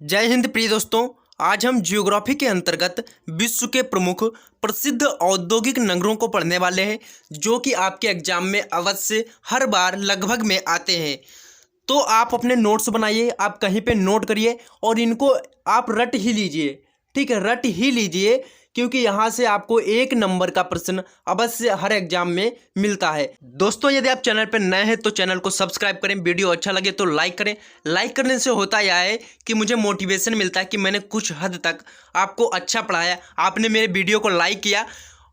जय हिंद प्रिय दोस्तों। आज हम जियोग्राफी के अंतर्गत विश्व के प्रमुख प्रसिद्ध औद्योगिक नगरों को पढ़ने वाले हैं, जो कि आपके एग्जाम में अवश्य हर बार लगभग में आते हैं। तो आप अपने नोट्स बनाइए, आप कहीं पे नोट करिए और इनको आप रट ही लीजिए। ठीक है, रट ही लीजिए, क्योंकि यहाँ से आपको 1 नंबर का प्रश्न अवश्य हर एग्जाम में मिलता है। दोस्तों, यदि आप चैनल पर नए हैं तो चैनल को सब्सक्राइब करें, वीडियो अच्छा लगे तो लाइक करें। लाइक करने से होता यह है कि मुझे मोटिवेशन मिलता है कि मैंने कुछ हद तक आपको अच्छा पढ़ाया, आपने मेरे वीडियो को लाइक किया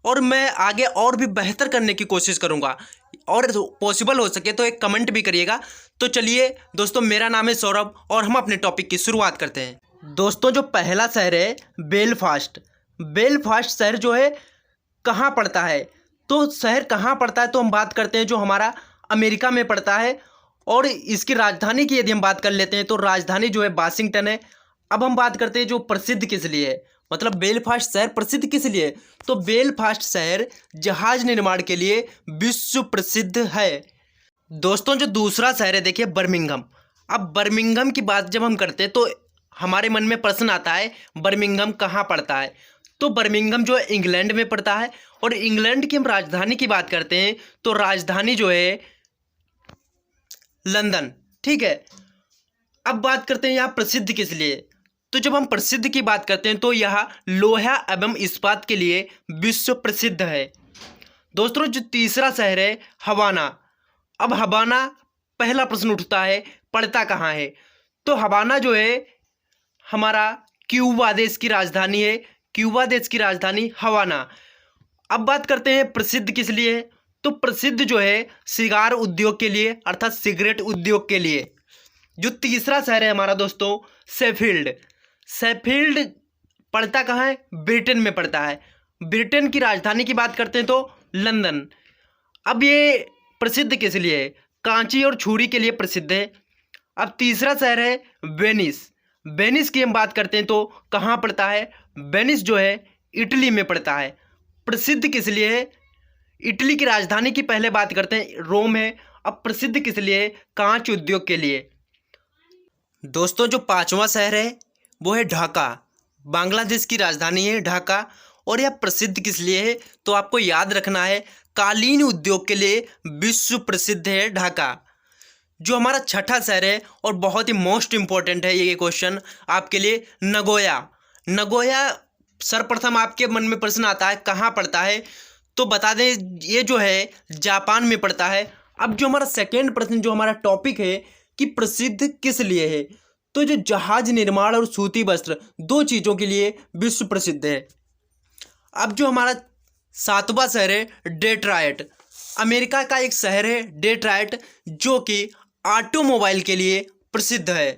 और मैं आगे और भी बेहतर करने की कोशिश करूँगा। और पॉसिबल हो सके तो एक कमेंट भी करिएगा। तो चलिए दोस्तों, मेरा नाम है सौरभ और हम अपने टॉपिक की शुरुआत करते हैं। दोस्तों, जो पहला शहर है बेलफास्ट। बेलफास्ट शहर जो है कहाँ पड़ता है? तो शहर कहाँ पड़ता है तो हम बात करते हैं जो हमारा अमेरिका में पड़ता है। और इसकी राजधानी की यदि हम बात कर लेते हैं तो राजधानी जो है वाशिंगटन है। अब हम बात करते हैं जो प्रसिद्ध किस लिए है, मतलब बेलफास्ट शहर प्रसिद्ध किस लिए है। तो बेलफास्ट शहर जहाज निर्माण के लिए विश्व प्रसिद्ध है। दोस्तों, जो दूसरा शहर है देखिए बर्मिंघम। अब बर्मिंघम की बात जब हम करते हैं तो हमारे मन में प्रश्न आता है बर्मिंघम कहाँ पड़ता है। तो बर्मिंघम जो है इंग्लैंड में पड़ता है। और इंग्लैंड की हम राजधानी की बात करते हैं तो राजधानी जो है लंदन। ठीक है, अब बात करते हैं यहाँ प्रसिद्ध किस लिए। तो जब हम प्रसिद्ध की बात करते हैं तो यह लोहा एवं इस्पात के लिए विश्व प्रसिद्ध है। दोस्तों, जो तीसरा शहर है हवाना। अब हवाना, पहला प्रश्न उठता है पड़ता कहाँ है। तो हवाना जो है हमारा क्यूबा देश की राजधानी है। क्यूबा देश की राजधानी हवाना। अब बात करते हैं प्रसिद्ध किस लिए है। तो प्रसिद्ध जो है सिगार उद्योग के लिए, अर्थात सिगरेट उद्योग के लिए। जो तीसरा शहर है हमारा दोस्तों शेफील्ड। शेफील्ड पड़ता कहाँ है? ब्रिटेन में पड़ता है। ब्रिटेन की राजधानी की बात करते हैं तो लंदन। अब ये प्रसिद्ध किस लिए है? कांची और छुरी के लिए प्रसिद्ध है। अब तीसरा शहर है वेनिस। वेनिस की हम बात करते हैं तो कहाँ पड़ता है? वेनिस जो है इटली में पड़ता है। प्रसिद्ध किस लिए है? इटली की राजधानी की पहले बात करते हैं रोम है। अब प्रसिद्ध किस लिए? कांच उद्योग के लिए। दोस्तों, जो पांचवा शहर है वो है ढाका। बांग्लादेश की राजधानी है ढाका। और यह प्रसिद्ध किस लिए है? तो आपको याद रखना है कालीन उद्योग के लिए विश्व प्रसिद्ध है ढाका। जो हमारा छठा शहर है और बहुत ही मोस्ट इंपॉर्टेंट है ये क्वेश्चन आपके लिए, नगोया। नगोया सर्वप्रथम आपके मन में प्रश्न आता है कहाँ पड़ता है। तो बता दें ये जो है जापान में पड़ता है। अब जो हमारा सेकेंड प्रश्न, जो हमारा टॉपिक है कि प्रसिद्ध किस लिए है, तो जो जहाज निर्माण और सूती वस्त्र, दो चीज़ों के लिए विश्व प्रसिद्ध है। अब जो हमारा सातवां शहर है डेट्रॉयट। अमेरिका का एक शहर है डेट्रॉयट, जो कि ऑटोमोबाइल के लिए प्रसिद्ध है।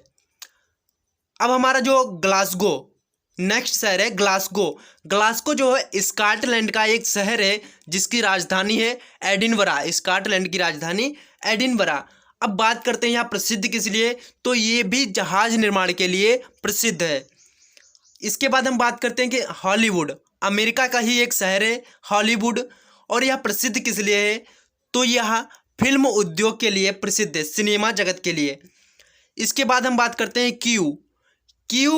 अब हमारा जो ग्लासगो, नेक्स्ट शहर है ग्लासगो। ग्लासगो जो है स्कॉटलैंड का एक शहर है जिसकी राजधानी है एडिनबरा। स्कॉटलैंड की राजधानी एडिनबरा। अब बात करते हैं यहाँ प्रसिद्ध किस लिए, तो ये भी जहाज निर्माण के लिए प्रसिद्ध है। इसके बाद हम बात करते हैं कि हॉलीवुड। अमेरिका का ही एक शहर है हॉलीवुड। और यह प्रसिद्ध किस लिए है? तो यह फिल्म उद्योग के लिए प्रसिद्ध है, सिनेमा जगत के लिए। इसके बाद हम बात करते हैं कीव। कीव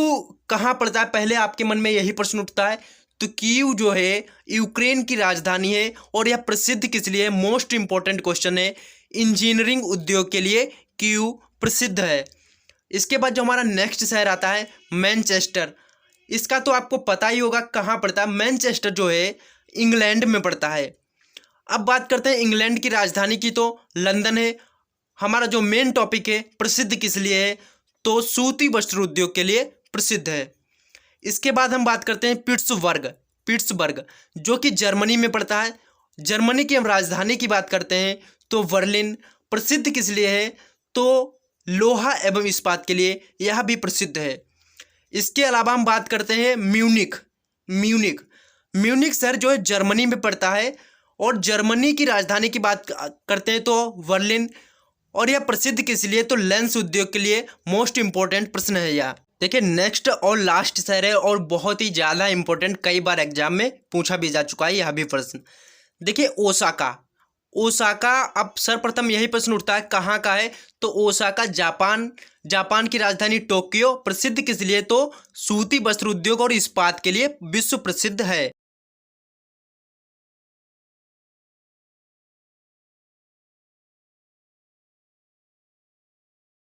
कहाँ पड़ता है? पहले आपके मन में यही प्रश्न उठता है। तो कीव जो है यूक्रेन की राजधानी है। और यह प्रसिद्ध किस लिए है? मोस्ट इंपॉर्टेंट क्वेश्चन है। इंजीनियरिंग उद्योग के लिए कीव प्रसिद्ध है। इसके बाद जो हमारा नेक्स्ट शहर आता है मैनचेस्टर। इसका तो आपको पता ही होगा कहाँ पड़ता है। मैनचेस्टर जो है इंग्लैंड में पड़ता है। अब बात करते हैं इंग्लैंड की राजधानी की, तो लंदन है। हमारा जो मेन टॉपिक है प्रसिद्ध किस लिए है, तो सूती वस्त्र उद्योग के लिए प्रसिद्ध है। इसके बाद हम बात करते हैं पिट्सबर्ग। पिट्सबर्ग जो कि जर्मनी में पड़ता है। जर्मनी की हम राजधानी की बात करते हैं तो बर्लिन। प्रसिद्ध किस लिए है? तो लोहा एवं इस्पात के लिए यह भी प्रसिद्ध है। इसके अलावा हम बात करते हैं म्यूनिख। म्यूनिख म्यूनिख शहर जो है जर्मनी में पड़ता है। और जर्मनी की राजधानी की बात करते हैं तो बर्लिन। और यह प्रसिद्ध किस लिए? तो लेंस उद्योग के लिए। मोस्ट इंपॉर्टेंट प्रश्न है यह। देखिए, नेक्स्ट और लास्ट शहर है और बहुत ही ज़्यादा इंपॉर्टेंट, कई बार एग्जाम में पूछा भी जा चुका है यह भी प्रश्न। देखिए ओसाका। ओसाका, अब सर्वप्रथम यही प्रश्न उठता है कहाँ का है, तो ओसाका जापान, जापान की राजधानी टोक्यो। प्रसिद्ध किस लिए, तो सूती वस्त्र उद्योग और इस्पात के लिए विश्व प्रसिद्ध है।